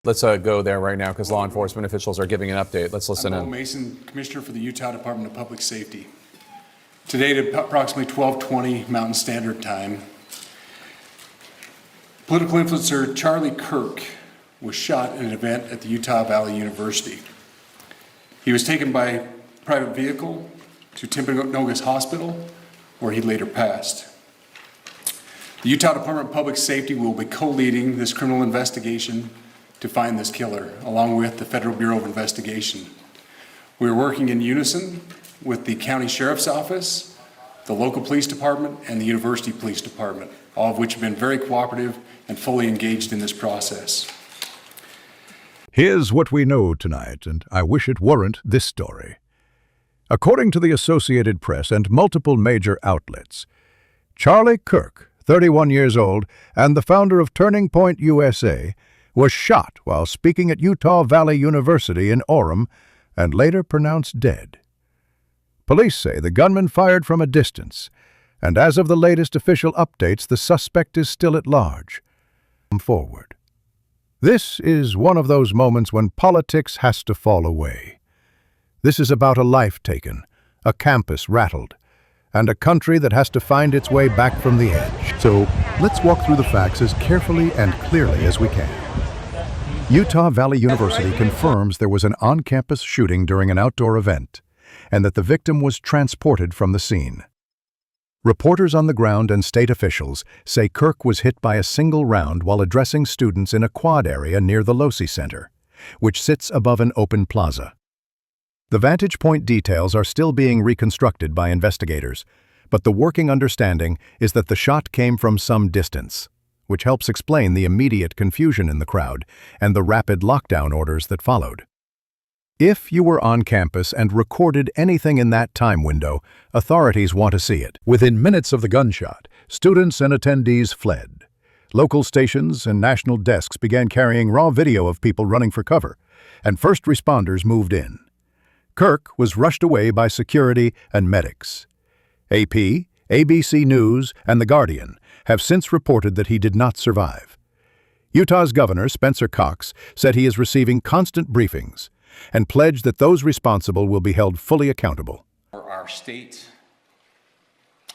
Let's go there right now because law enforcement officials are giving an update. Let's listen I'm in. Mason, Commissioner for the Utah Department of Public Safety. Today at approximately 12:20 Mountain Standard Time, political influencer Charlie Kirk was shot in an event at the Utah Valley University. He was taken by private vehicle to Timpanogos Hospital, where he later passed. The Utah Department of Public Safety will be co-leading this criminal investigation to find this killer, along with the Federal Bureau of Investigation. We're working in unison with the County Sheriff's Office, the local police department, and the University Police Department, all of which have been very cooperative and fully engaged in this process. Here's what we know tonight, and I wish it weren't this story. According to the Associated Press and multiple major outlets, Charlie Kirk, 31 years old, and the founder of Turning Point USA, was shot while speaking at Utah Valley University in Orem and later pronounced dead. Police say the gunman fired from a distance, and as of the latest official updates, the suspect is still at large. Forward. This is one of those moments when politics has to fall away. This is about a life taken, a campus rattled, and a country that has to find its way back from the edge. So let's walk through the facts as carefully and clearly as we can. Utah Valley University confirms there was an on-campus shooting during an outdoor event, and that the victim was transported from the scene. Reporters on the ground and state officials say Kirk was hit by a single round while addressing students in a quad area near the Losi Center, which sits above an open plaza. The vantage point details are still being reconstructed by investigators, but the working understanding is that the shot came from some distance, which helps explain the immediate confusion in the crowd and the rapid lockdown orders that followed. If you were on campus and recorded anything in that time window, authorities want to see it. Within minutes of the gunshot, students and attendees fled. Local stations and national desks began carrying raw video of people running for cover, and first responders moved in. Kirk was rushed away by security and medics. AP, ABC News, and The Guardian have since reported that he did not survive. Utah's Governor, Spencer Cox, said he is receiving constant briefings and pledged that those responsible will be held fully accountable. For our state,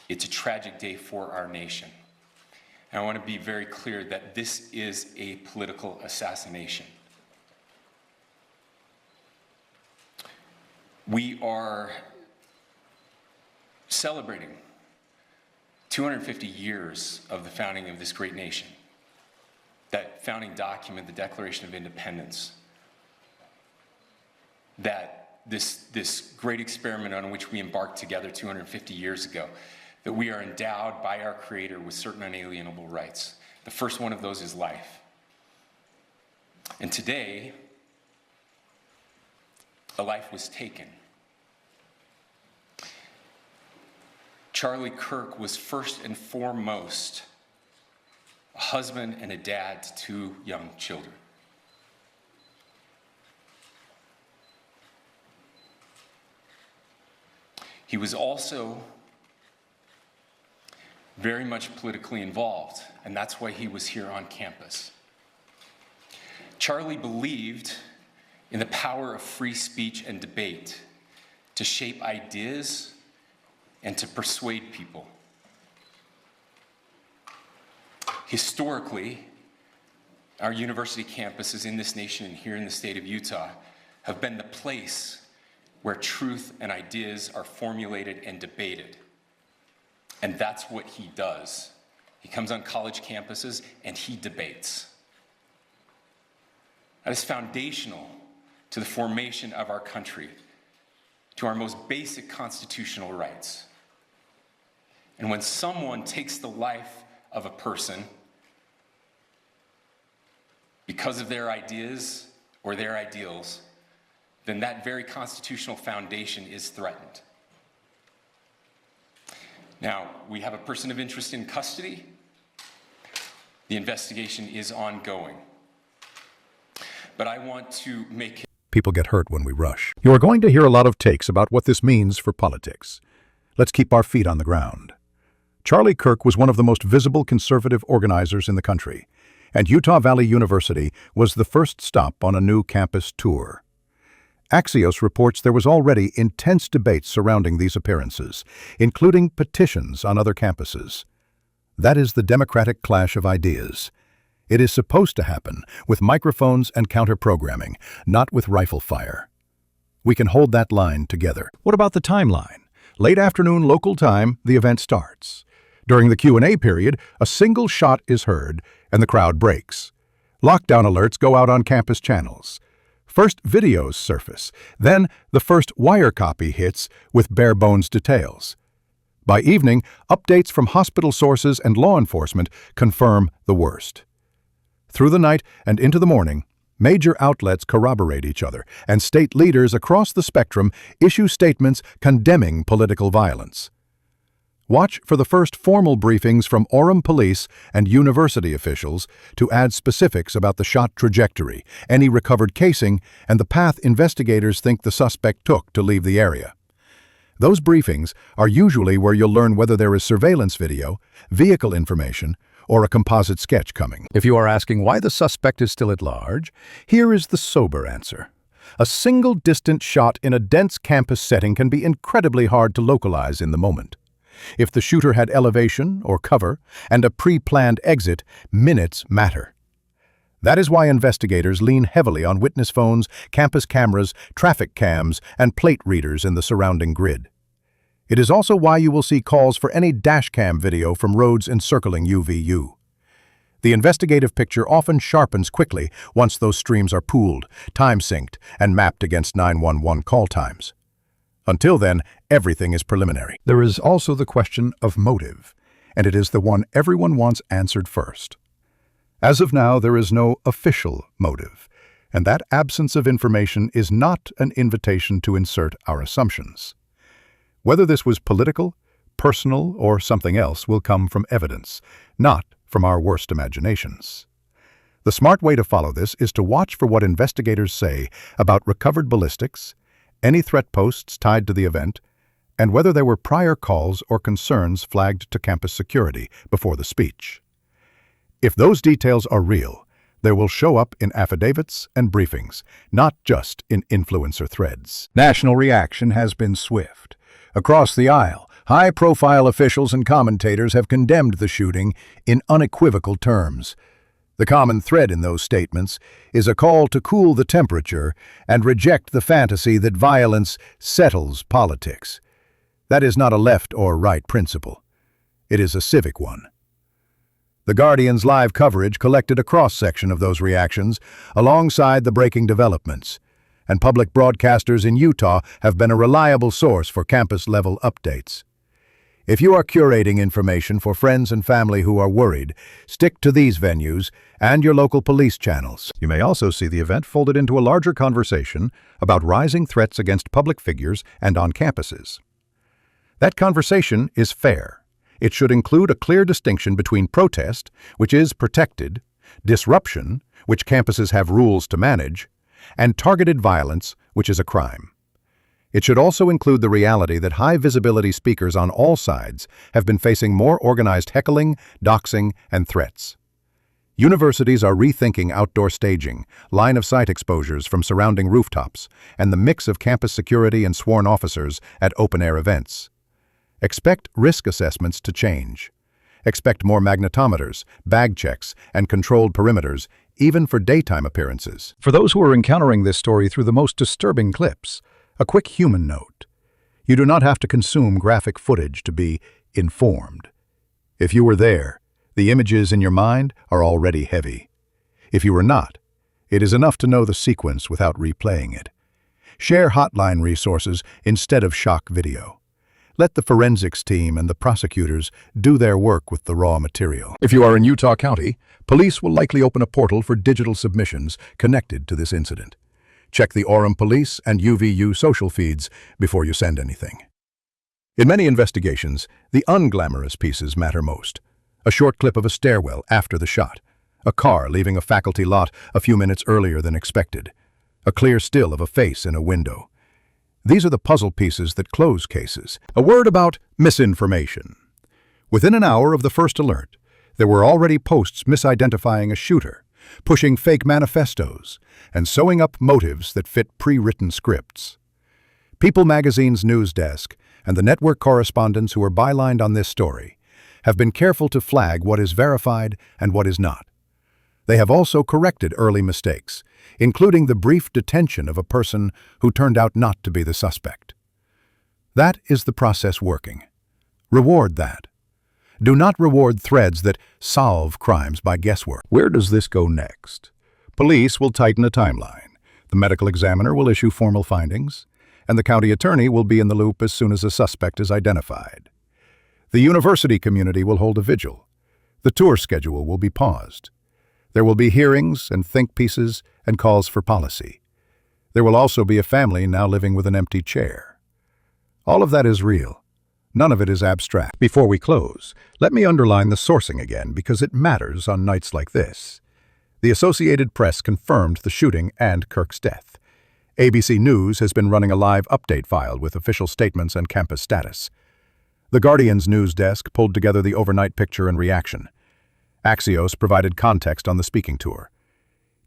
it's a tragic day for our nation. And I want to be very clear that this is a political assassination. We are celebrating 250 years of the founding of this great nation. That founding document, the Declaration of Independence, that this great experiment on which we embarked together 250 years ago, that we are endowed by our Creator with certain unalienable rights. The first one of those is life. And today, a life was taken. Charlie Kirk was first and foremost a husband and a dad to two young children. He was also very much politically involved, and that's why he was here on campus. Charlie believed in the power of free speech and debate to shape ideas and to persuade people. Historically, our university campuses in this nation and here in the state of Utah have been the place where truth and ideas are formulated and debated. And that's what he does. He comes on college campuses and he debates. That is foundational to the formation of our country, to our most basic constitutional rights. And when someone takes the life of a person because of their ideas or their ideals, then that very constitutional foundation is threatened. Now, we have a person of interest in custody. The investigation is ongoing. But I want to make People get hurt when we rush. You are going to hear a lot of takes about what this means for politics. Let's keep our feet on the ground. Charlie Kirk was one of the most visible conservative organizers in the country. and Utah Valley University was the first stop on a new campus tour. Axios reports there was already intense debate surrounding these appearances, including petitions on other campuses. That is the democratic clash of ideas. It is supposed to happen with microphones and counter-programming, not with rifle fire. We can hold that line together. What about the timeline? Late afternoon local time, the event starts. During the Q&A period, a single shot is heard and the crowd breaks. Lockdown alerts go out on campus channels. First videos surface, then the first wire copy hits with bare-bones details. By evening, updates from hospital sources and law enforcement confirm the worst. Through the night and into the morning, major outlets corroborate each other, and state leaders across the spectrum issue statements condemning political violence. Watch for the first formal briefings from Orem police and university officials to add specifics about the shot trajectory, any recovered casing, and the path investigators think the suspect took to leave the area. Those briefings are usually where you'll learn whether there is surveillance video, vehicle information, or a composite sketch coming. If you are asking why the suspect is still at large, here is the sober answer. A single distant shot in a dense campus setting can be incredibly hard to localize in the moment. If the shooter had elevation or cover and a pre-planned exit, minutes matter. That is why investigators lean heavily on witness phones, campus cameras, traffic cams, and plate readers in the surrounding grid. It is also why you will see calls for any dashcam video from roads encircling UVU. The investigative picture often sharpens quickly once those streams are pooled, time-synced, and mapped against 911 call times. Until then, everything is preliminary. There is also the question of motive, and it is the one everyone wants answered first. As of now, there is no official motive, and that absence of information is not an invitation to insert our assumptions. Whether this was political, personal, or something else will come from evidence, not from our worst imaginations. The smart way to follow this is to watch for what investigators say about recovered ballistics, any threat posts tied to the event, and whether there were prior calls or concerns flagged to campus security before the speech. If those details are real, they will show up in affidavits and briefings, not just in influencer threads. National reaction has been swift. Across the aisle, high-profile officials and commentators have condemned the shooting in unequivocal terms. The common thread in those statements is a call to cool the temperature and reject the fantasy that violence settles politics. That is not a left or right principle. It is a civic one. The Guardian's live coverage collected a cross-section of those reactions alongside the breaking developments, and public broadcasters in Utah have been a reliable source for campus-level updates. If you are curating information for friends and family who are worried, stick to these venues and your local police channels. You may also see the event folded into a larger conversation about rising threats against public figures and on campuses. That conversation is fair. It should include a clear distinction between protest, which is protected, disruption, which campuses have rules to manage, and targeted violence, which is a crime. It should also include the reality that high-visibility speakers on all sides have been facing more organized heckling, doxing, and threats. Universities are rethinking outdoor staging, line-of-sight exposures from surrounding rooftops, and the mix of campus security and sworn officers at open-air events. Expect risk assessments to change. Expect more magnetometers, bag checks, and controlled perimeters, even for daytime appearances. For those who are encountering this story through the most disturbing clips, a quick human note. You do not have to consume graphic footage to be informed. If you were there, the images in your mind are already heavy. If you were not, it is enough to know the sequence without replaying it. Share hotline resources instead of shock video. Let the forensics team and the prosecutors do their work with the raw material. If you are in Utah County, police will likely open a portal for digital submissions connected to this incident. Check the Orem Police and UVU social feeds before you send anything. In many investigations, the unglamorous pieces matter most. A short clip of a stairwell after the shot, a car leaving a faculty lot a few minutes earlier than expected, a clear still of a face in a window. These are the puzzle pieces that close cases. A word about misinformation. Within an hour of the first alert, There were already posts misidentifying a shooter, pushing fake manifestos, and sewing up motives that fit pre-written scripts. People magazine's news desk and the network correspondents who are bylined on this story have been careful to flag what is verified and what is not. They have also corrected early mistakes, including the brief detention of a person who turned out not to be the suspect. That is the process working. Reward that. Do not reward threads that solve crimes by guesswork. Where does this go next? Police will tighten a timeline. The medical examiner will issue formal findings, and the county attorney will be in the loop as soon as a suspect is identified. The university community will hold a vigil. The tour schedule will be paused. There will be hearings and think pieces and calls for policy. There will also be a family now living with an empty chair. All of that is real. None of it is abstract. Before we close, let me underline the sourcing again because it matters on nights like this. The Associated Press confirmed the shooting and Kirk's death. ABC News has been running a live update file with official statements and campus status. The Guardian's news desk pulled together the overnight picture and reaction. Axios provided context on the speaking tour.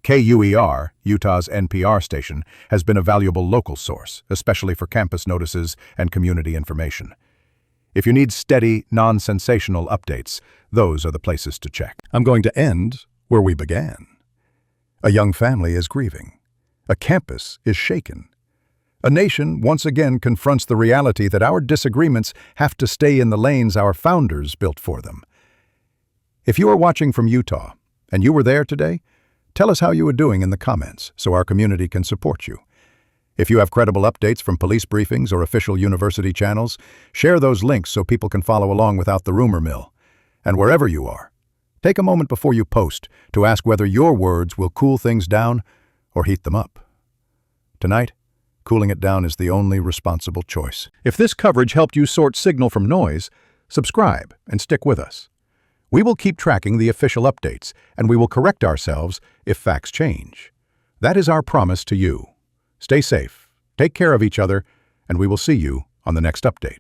KUER, Utah's NPR station, has been a valuable local source, especially for campus notices and community information. If you need steady, non-sensational updates, those are the places to check. I'm going to end where we began. A young family is grieving. A campus is shaken. A nation once again confronts the reality that our disagreements have to stay in the lanes our founders built for them. If you are watching from Utah, and you were there today, tell us how you are doing in the comments so our community can support you. If you have credible updates from police briefings or official university channels, share those links so people can follow along without the rumor mill. And wherever you are, take a moment before you post to ask whether your words will cool things down or heat them up. Tonight, cooling it down is the only responsible choice. If this coverage helped you sort signal from noise, subscribe and stick with us. We will keep tracking the official updates, and we will correct ourselves if facts change. That is our promise to you. Stay safe, take care of each other, and we will see you on the next update.